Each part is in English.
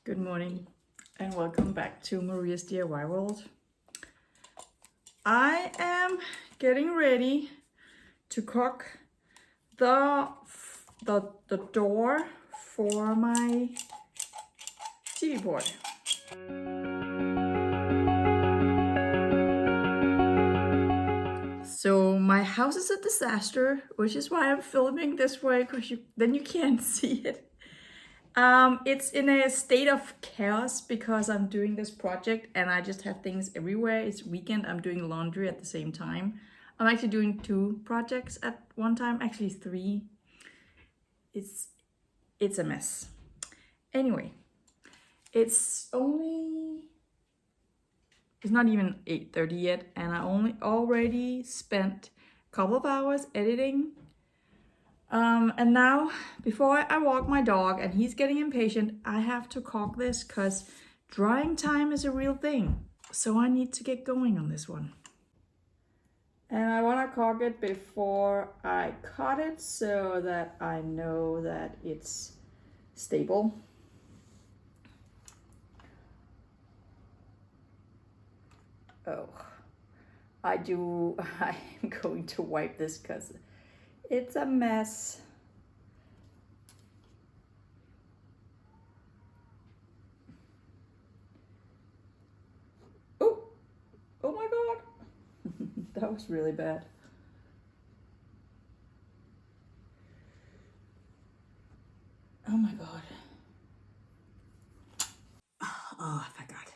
Good morning and welcome back to Maria's DIY world. I am getting ready to caulk the door for my TV board. So my house is a disaster, which is why I'm filming this way, because then you can't see it. It's in a state of chaos because I'm doing this project and I just have things everywhere. It's weekend, I'm doing laundry at the same time. I'm actually doing 2 projects at one time, actually 3. It's a mess. Anyway, it's not even 8:30 yet, and I already spent a couple of hours editing. And now, before I walk my dog and he's getting impatient, I have to caulk this because drying time is a real thing. So I need to get going on this one. And I want to caulk it before I cut it so that I know that it's stable. Oh, I'm going to wipe this because it's a mess. Oh my God. That was really bad. Oh my God. Oh, I forgot.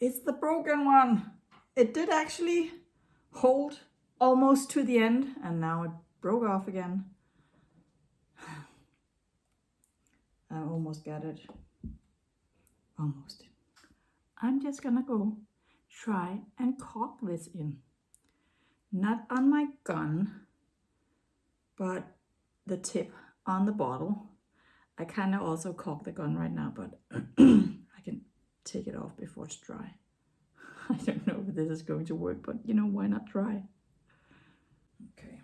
It's the broken one. It did actually hold almost to the end, and now it broke off again. I almost got it. Almost. I'm just gonna go try and caulk this in. Not on my gun, but the tip on the bottle. I kind of also caulk the gun right now, but I can take it off before it's dry. I don't know if this is going to work, but you know, why not try? Okay.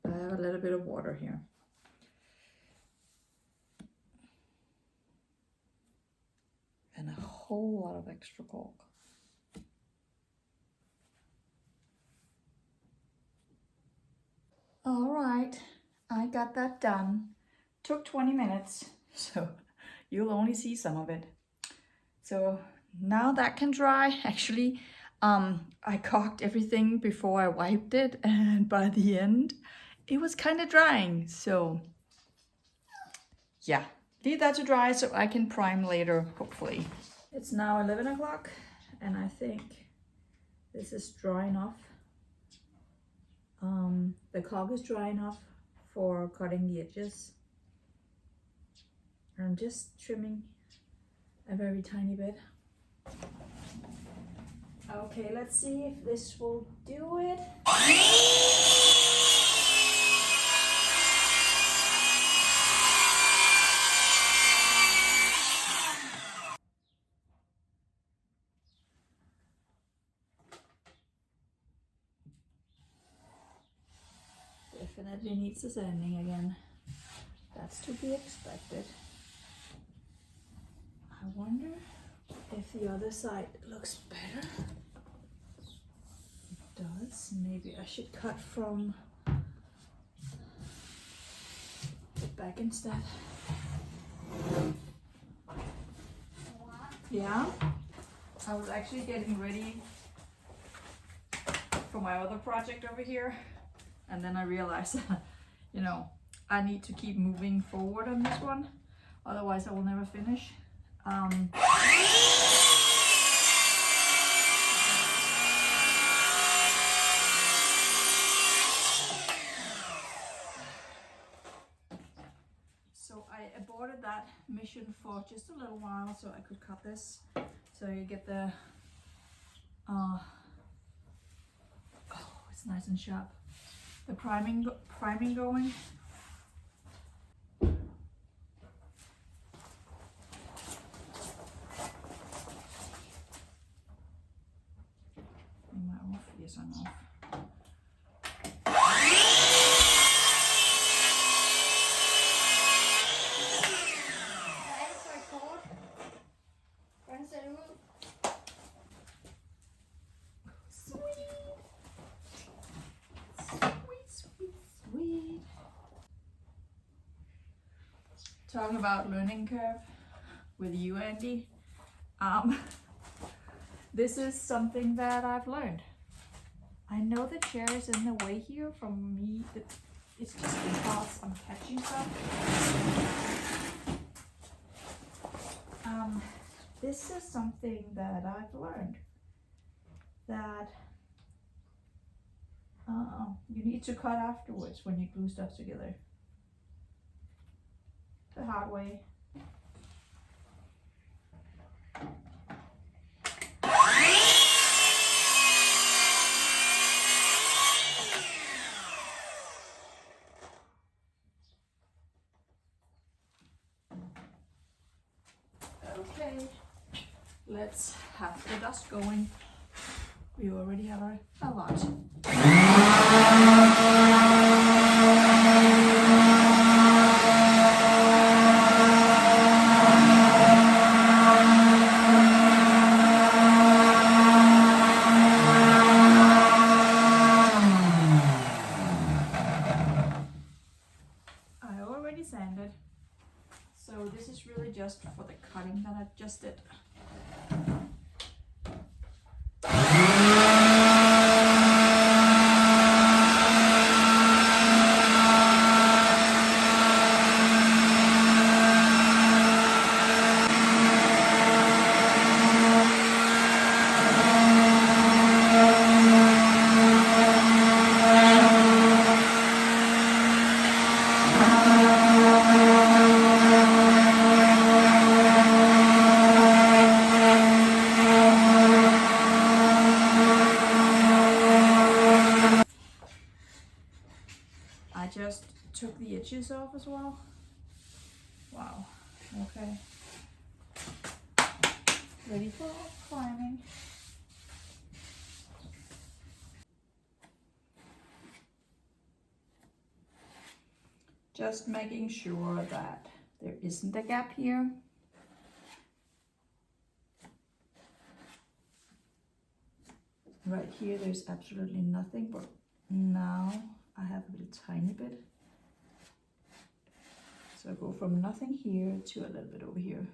I have a little bit of water here. And a whole lot of extra caulk. All right, I got that done. Took 20 minutes, so you'll only see some of it. So now that can dry. Actually, I caulked everything before I wiped it, and by the end, it was kind of drying. So yeah, leave that to dry so I can prime later, hopefully. It's now 11 o'clock, and I think this is dry enough. The caulk is dry enough for cutting the edges. I'm just trimming a very tiny bit. Okay, let's see if this will do it. Definitely needs a sanding again. That's to be expected. I wonder if the other side looks better. It does. Maybe I should cut from the back instead. Yeah, I was actually getting ready for my other project over here, and then I realized you know, I need to keep moving forward on this one, otherwise I will never finish. So I aborted that mission for just a little while so I could cut this, so you get the oh, it's nice and sharp. The priming going. Am I off? Yes, I'm off. talking about learning curve with you, Andy. This is something that I've learned. I know the chair is in the way here from me. It's just because I'm catching stuff. This is something that I've learned. That you need to cut afterwards when you glue stuff together. The hard way. Okay, let's have the dust going. We already have a lot. I already sanded, so this is really just for the cutting that I just did. I just took the edges off as well. Wow, okay. Ready for climbing. Just making sure that there isn't a gap here. Right here, there's absolutely nothing, but now I have a little tiny bit. So I go from nothing here to a little bit over here.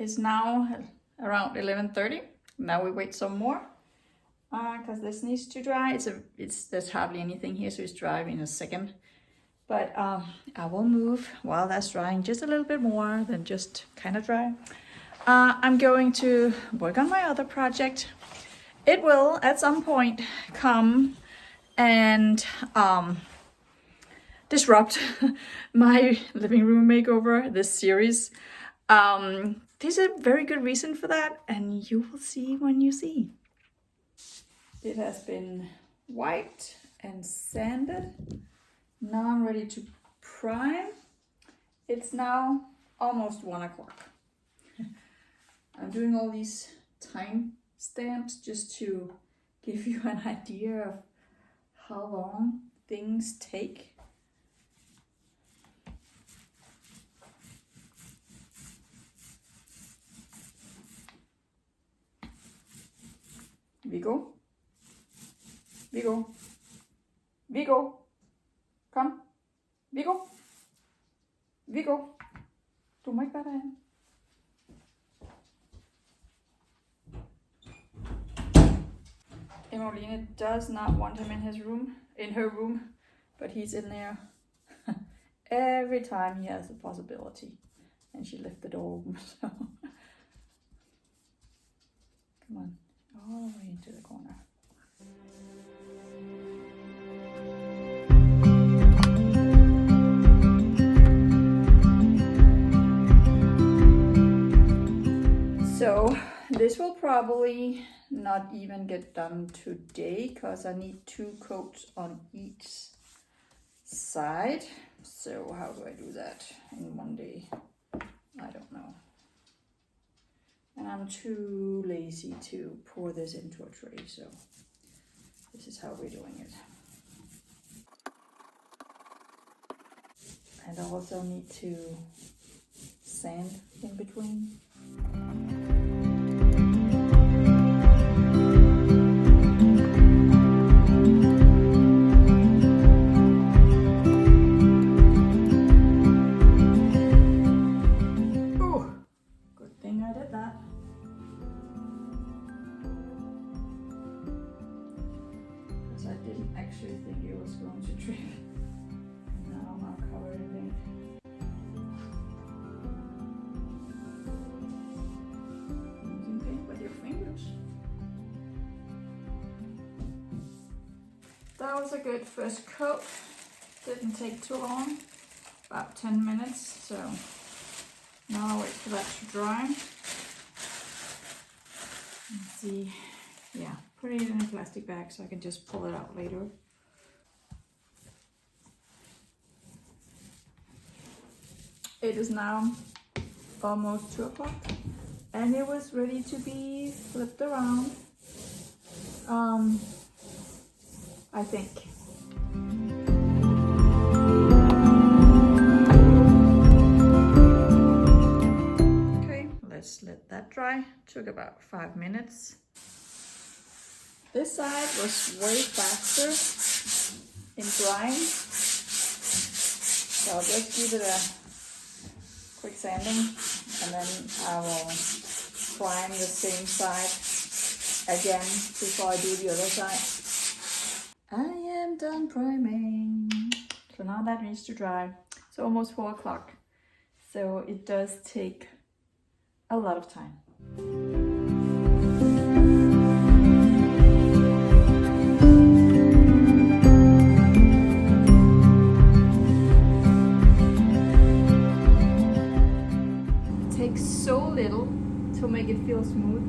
It's now around 11:30. Now we wait some more because this needs to dry. There's hardly anything here, so it's dry in a second. But I will move while that's drying just a little bit more than just kind of dry. I'm going to work on my other project. It will at some point come and disrupt my living room makeover, this series. There's a very good reason for that, and you will see when you see. It has been wiped and sanded. Now I'm ready to prime. It's now almost 1 o'clock. I'm doing all these time stamps just to give you an idea of how long things take. Viggo, Viggo, Viggo, kom, Viggo, Viggo, du må ikke være derhen. Emmeline does not want him in her room, but he's in there every time he has the possibility. And she left the door open, so come on. All the way into the corner. So this will probably not even get done today because I need 2 coats on each side. So how do I do that in one day? I don't know. and I'm too lazy to pour this into a tray, so this is how we're doing it. And I also need to sand in between. Ooh, good thing I did that. Because I didn't actually think it was going to trip. Now I'm covered in paint. You can paint with your fingers. That was a good first coat. Didn't take too long, about 10 minutes. So now I'll wait for that to dry. Let's see. Yeah, put it in a plastic bag so I can just pull it out later. It is now almost 2 o'clock and it was ready to be flipped around. I think. Okay, let's let that dry. Took about 5 minutes. This side was way faster in drying. So I'll just give it a quick sanding and then I will prime the same side again before I do the other side. I am done priming. So now that needs to dry. It's almost 4 o'clock. So it does take a lot of time. It takes so little to make it feel smooth.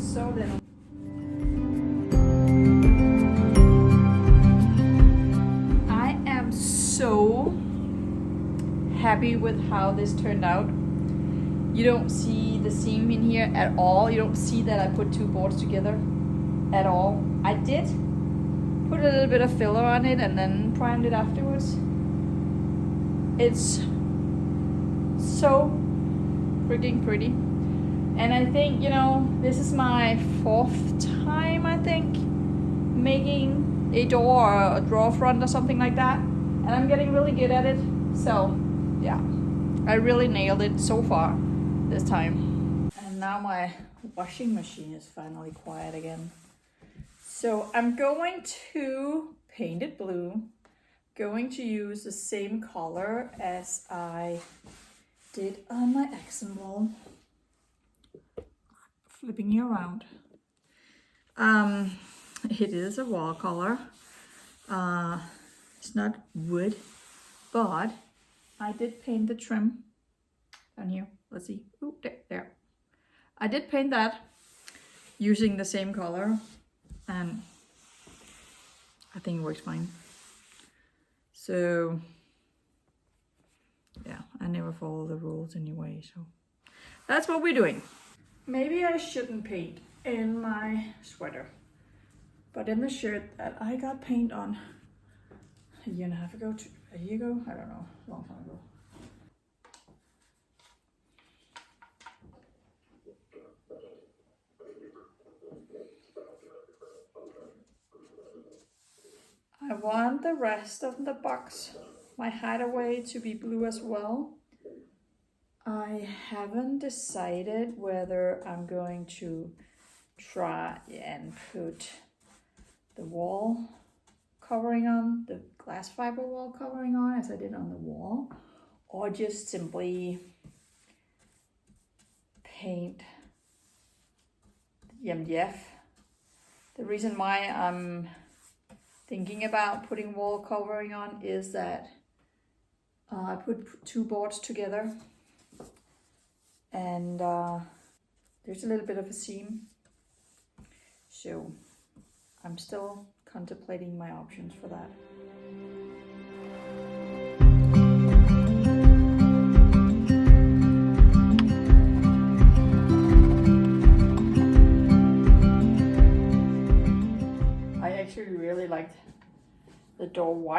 So little. So happy with how this turned out. You don't see the seam in here at all. You don't see that I put 2 boards together at all. I did put a little bit of filler on it and then primed it afterwards. It's so freaking pretty. And I think, you know, this is my 4th time, I think, making a door or a drawer front or something like that. And I'm getting really good at it. So yeah, I really nailed it so far this time. And now my washing machine is finally quiet again. So I'm going to paint it blue. Going to use the same color as I did on my accent wall. Flipping you around. It is a wall color. It's not wood, but I did paint the trim down here. Let's see. Ooh, there. I did paint that using the same color, and I think it works fine. So yeah, I never follow the rules anyway, so that's what we're doing. Maybe I shouldn't paint in my sweater, but in the shirt that I got paint on a year and a half ago, a year ago, I don't know, a long time ago. I want the rest of the box, my Hideaway, to be blue as well. I haven't decided whether I'm going to try and put the wall covering on, the glass fiber wall covering on as I did on the wall, or just simply paint the MDF. The reason why I'm thinking about putting wall covering on is that I put 2 boards together and there's a little bit of a seam, so I'm still contemplating my options for that.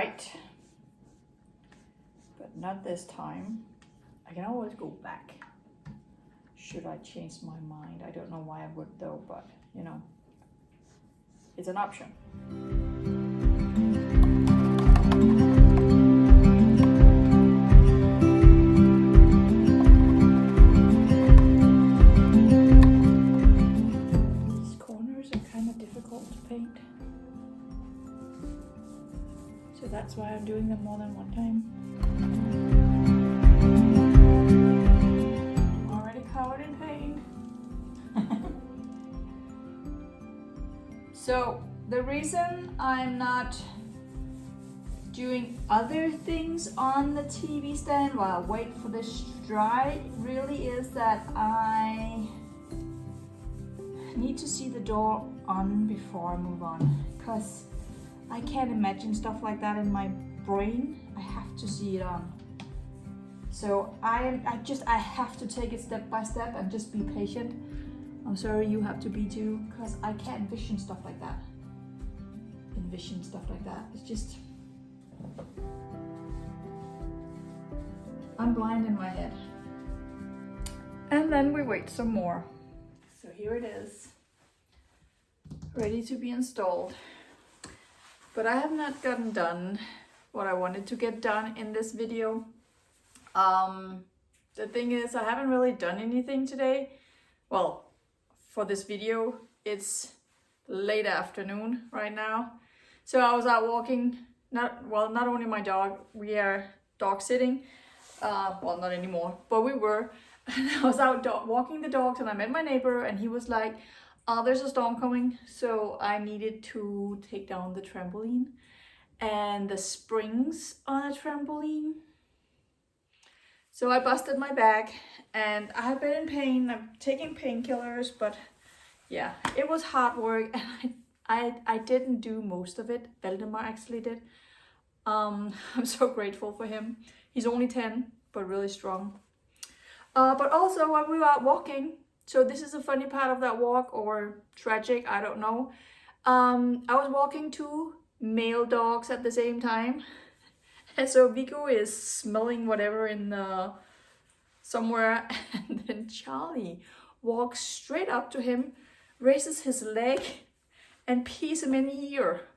right. But not this time. I can always go back. Should I change my mind? I don't know why I would though, but you know, it's an option. These corners are kind of difficult to paint. So that's why I'm doing them more than one time. Already covered in paint. So the reason I'm not doing other things on the TV stand while I wait for this to dry really is that I need to see the door on before I move on, because I can't imagine stuff like that in my brain. I have to see it on. So I have to take it step by step and just be patient. I'm sorry you have to be too, because I can't envision stuff like that. It's just, I'm blind in my head. And then we wait some more. So here it is, ready to be installed. But I have not gotten done what I wanted to get done in this video. The thing is, I haven't really done anything today. Well, for this video, it's late afternoon right now. So I was out walking, not only my dog, we are dog sitting. Well, not anymore, but we were. And I was out walking the dogs and I met my neighbor and he was like, there's a storm coming. So I needed to take down the trampoline and the springs on a trampoline. So I busted my back and I have been in pain. I'm taking painkillers, but yeah, it was hard work and I didn't do most of it. Valdemar actually did. I'm so grateful for him. He's only 10, but really strong. But also when we were out walking, so this is a funny part of that walk, or tragic, I don't know. I was walking two male dogs at the same time. And so Vigo is smelling whatever in somewhere, and then Charlie walks straight up to him, raises his leg, and pees him in the ear.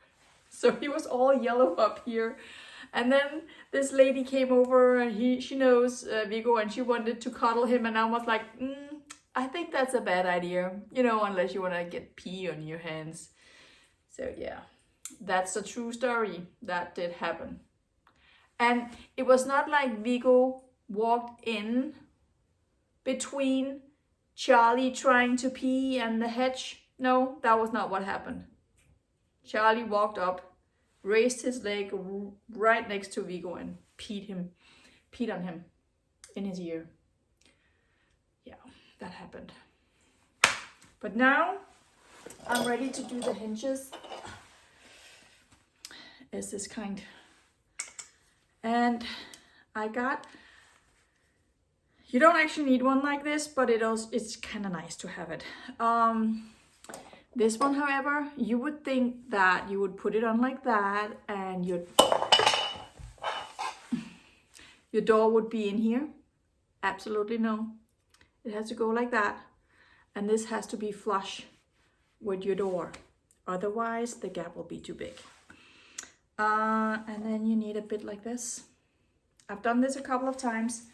So he was all yellow up here. And then this lady came over, and she knows Vigo, and she wanted to cuddle him, and I was like, I think that's a bad idea, you know, unless you want to get pee on your hands. So yeah, that's a true story. That did happen. And it was not like Vigo walked in between Charlie trying to pee and the hedge. No, that was not what happened. Charlie walked up, raised his leg right next to Vigo and peed on him in his ear. Yeah, that happened. But now I'm ready to do the hinges. It's this kind. And you don't actually need one like this, but it's kind of nice to have it. This one, however, you would think that you would put it on like that and your door would be in here. Absolutely no. It has to go like that. And this has to be flush with your door. Otherwise, the gap will be too big. And then you need a bit like this. I've done this a couple of times.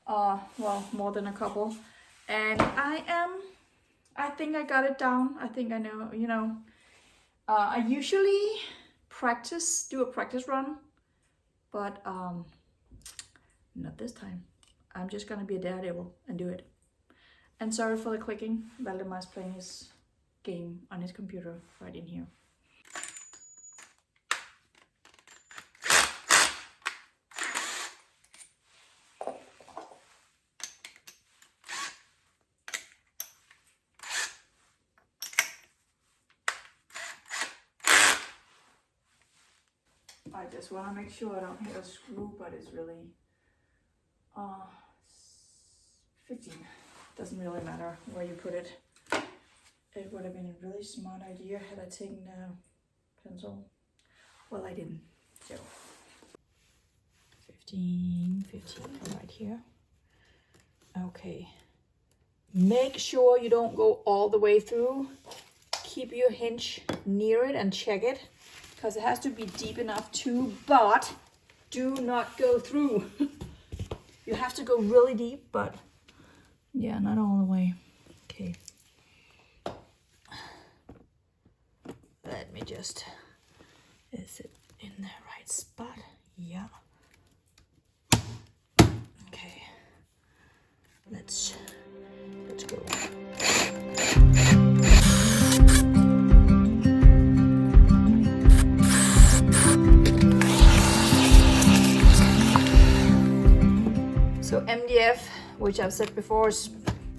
Well, more than a couple. And I think I got it down. I think I know, you know. I usually do a practice run, but not this time. I'm just gonna be a daredevil and do it. And sorry for the clicking. Valdemar's playing his game on his computer right in here. I just want to make sure I don't hit a screw, but it's really 15. Doesn't really matter where you put it. It would have been a really smart idea had I taken a pencil. Well, I didn't. So 15 right here. Okay. Make sure you don't go all the way through. Keep your hinge near it and check it, because it has to be deep enough too, but do not go through. You have to go really deep, but yeah, not all the way. Okay. Let me just, is it in the right spot? Yeah. Okay. Let's go. So MDF, which I've said before, is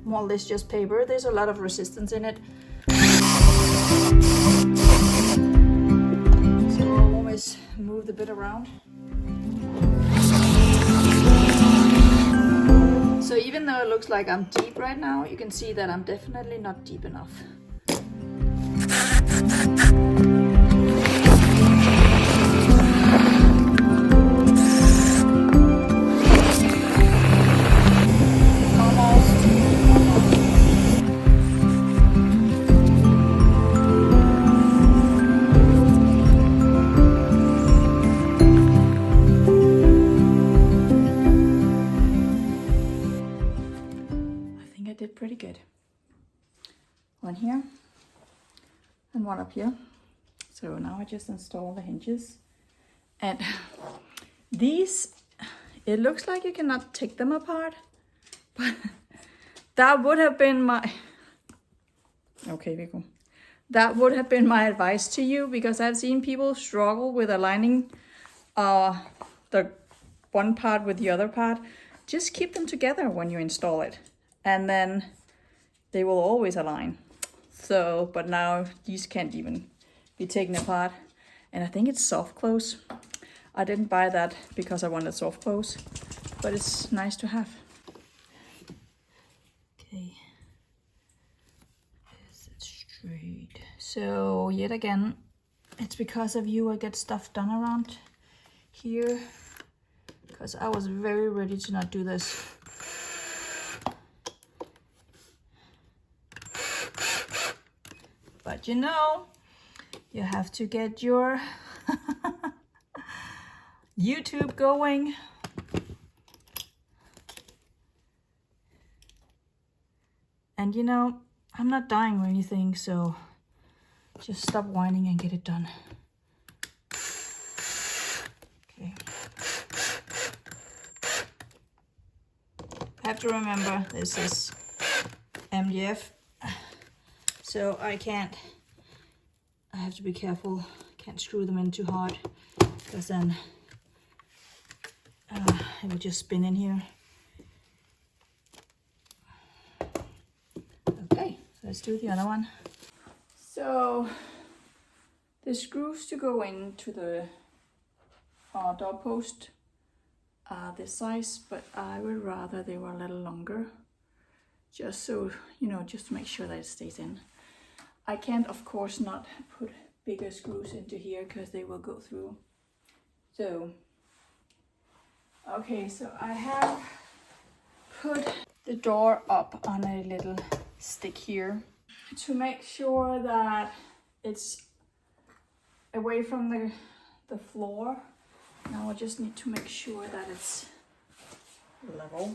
more or less just paper. There's a lot of resistance in it. So I'll always move the bit around. So even though it looks like I'm deep right now, you can see that I'm definitely not deep enough. Pretty good. One here and one up here. So now I just install the hinges, and these, it looks like you cannot take them apart, but that would have been my, okay, Vico, that would have been my advice to you, because I've seen people struggle with aligning the one part with the other part. Just keep them together when you install it, and then they will always align. So, but now these can't even be taken apart. And I think it's soft close. I didn't buy that because I wanted soft close, but it's nice to have. Okay. Is it straight? So yet again, it's because of you I get stuff done around here, because I was very ready to not do this. But you know, you have to get your YouTube going. And you know, I'm not dying or anything, so just stop whining and get it done. Okay. I have to remember this is MDF. So I have to be careful, can't screw them in too hard, because then it will just spin in here. Okay, so let's do the other one. So the screws to go into the doorpost are this size, but I would rather they were a little longer, just so, you know, just to make sure that it stays in. I can't, of course, not put bigger screws into here because they will go through. So, okay, so I have put the door up on a little stick here to make sure that it's away from the floor. Now I just need to make sure that it's level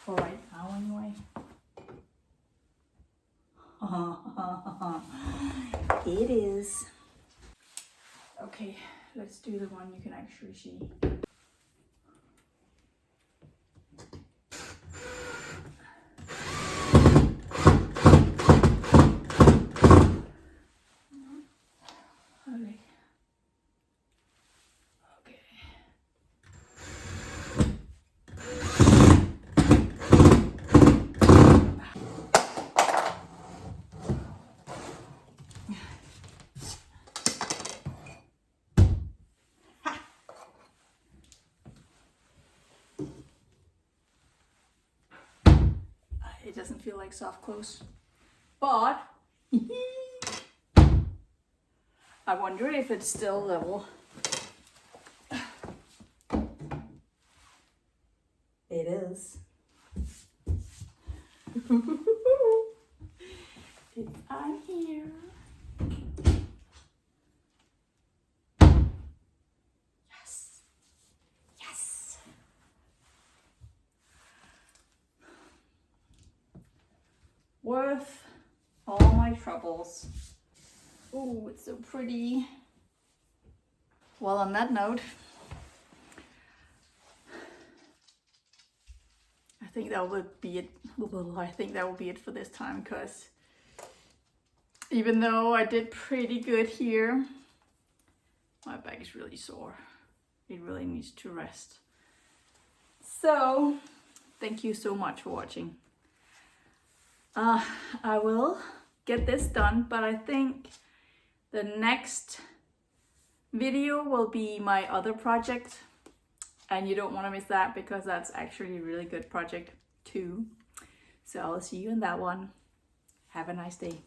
for right now anyway. It is. Okay, let's do the one you can actually see. It doesn't feel like soft close, but I wonder if it's still level. It is. It's on here. Yes. Yes. Worth all my troubles. Oh, it's so pretty. Well, on that note, I think that would be it. I think that will be it for this time, because even though I did pretty good here, my back is really sore. It really needs to rest. So, thank you so much for watching. I will get this done, but I think the next video will be my other project, and you don't want to miss that, because that's actually a really good project too. So I'll see you in that one. Have a nice day.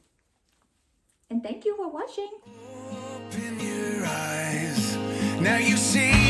And thank you for watching. Open your eyes. Now you see